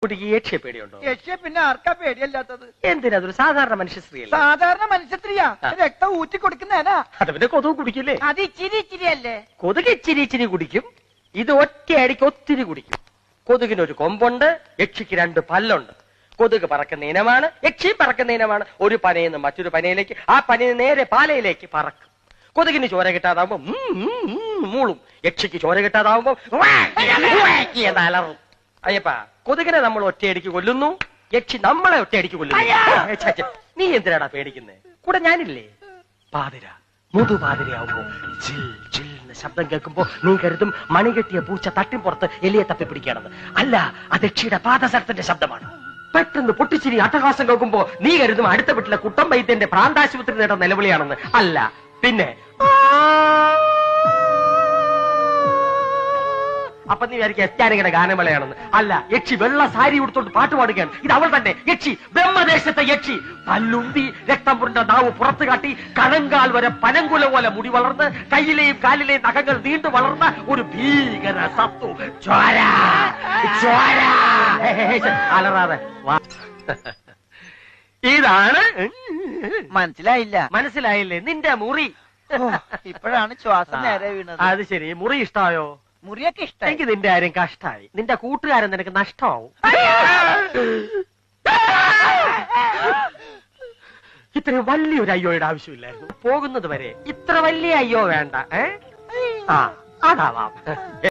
കുട്ടിക്ക് യക്ഷിയെ പേടിയുണ്ടോ? യക്ഷിയെ പിന്നെ ആർക്കാ പേടിയല്ലാത്തത്? എന്തിനാ? അതൊരു സാധാരണ മനുഷ്യ സ്ത്രീയല്ല. സാധാരണ മനുഷ്യ സ്ത്രീയാ, രക്തം ഊറ്റി കൊടുക്കുന്നേനാ. അത് പിന്നെ കൊതുക് കുടിക്കില്ലേ? അത് ഇച്ചിരി ഇച്ചിരി അല്ലേ? കൊതുക് ഇച്ചിരി ഇച്ചിരി കുടിക്കും, ഇത് ഒറ്റയടിക്ക് ഒത്തിരി കുടിക്കും. കൊതുകിനൊരു കൊമ്പുണ്ട്, യക്ഷിക്ക് 2 പല്ലുണ്ട്. കൊതുക് പറക്കുന്ന ഇനമാണ്, യക്ഷി പറക്കുന്ന ഇനമാണ്. ഒരു പനയിൽ നിന്ന് മറ്റൊരു പനയിലേക്ക്, ആ പനയിൽ നേരെ പാലയിലേക്ക് പറക്കും. കൊതുകിന് ചോര കിട്ടാതാവുമ്പോ മൂളും, യക്ഷിക്ക് ചോര കിട്ടാതാവുമ്പോ അലറും. അയ്യപ്പാ, കൊതുകിനെ നമ്മൾ ഒറ്റയടിക്ക് കൊല്ലുന്നു, യക്ഷി നമ്മളെ ഒറ്റയടിക്ക് കൊല്ലുന്നു. നീ എന്തിനാടാ പേടിക്കുന്നേ? കൂടെ ഞാനില്ലേ? പാതിര, മുതുപാതിരയാവുമ്പോ ജിൽ ജിൽ എന്ന ശബ്ദം കേൾക്കുമ്പോ നീ കരുതും മണികെട്ടിയ പൂച്ച തട്ടിപ്പുറത്ത് എലിയെ തപ്പി പിടിക്കണമെന്ന്. അല്ല, അത് യക്ഷിയുടെ പാദസരത്തിന്റെ ശബ്ദമാണ്. പെട്ടെന്ന് പൊട്ടിച്ചിരി അട്ടഹാസം കേൾക്കുമ്പോ നീ കരുതും അടുത്ത വീട്ടിലെ കുട്ടം വൈദ്യന്റെ പ്രാന്താശുപത്രി നേട്ട നിലവിളിയാണെന്ന്. അല്ല, പിന്നെ അപ്പൊ നീ വിചാരിക്കുക എസ്റ്റാനിയുടെ ഗാനമേളയാണെന്ന്. അല്ല, യക്ഷി വെള്ള സാരി ഉടുത്തോണ്ട് പാട്ട് പാടുകയാണ്. ഇത് അവൾ തന്നെ, യക്ഷി, ബ്രഹ്മദേശത്തെ യക്ഷി. പല്ലുണ്ടി, രക്തം പുരണ്ട നാവ് പുറത്തു കാട്ടി, കണങ്കാൽ വരെ പനങ്കുല പോലെ മുടി വളർന്ന്, കയ്യിലെയും കാലിലെയും നഖങ്ങൾ നീണ്ടു വളർന്ന ഒരു ഭീകര സത്തു. ചോര ചോര. അലറാതെ ഇതാണ്. മനസ്സിലായില്ല. മനസ്സിലായില്ലേ? നിന്റെ മുറി. ഇപ്പോഴാണ് ശ്വാസം നേരെ വീണത്. അത് ശരി. മുറി ഇഷ്ടായോ? മുറിയൊക്കെ ഇഷ്ടം. എനിക്ക് നിന്റെ കാര്യം കഷ്ടായി. നിന്റെ കൂട്ടുകാരൻ നിനക്ക് നഷ്ടമാവും. ഇത്രയും വലിയൊരു അയ്യോയുടെ ആവശ്യമില്ലായിരുന്നു. പോകുന്നത് വരെ ഇത്ര വലിയ അയ്യോ വേണ്ട. അതാവാം.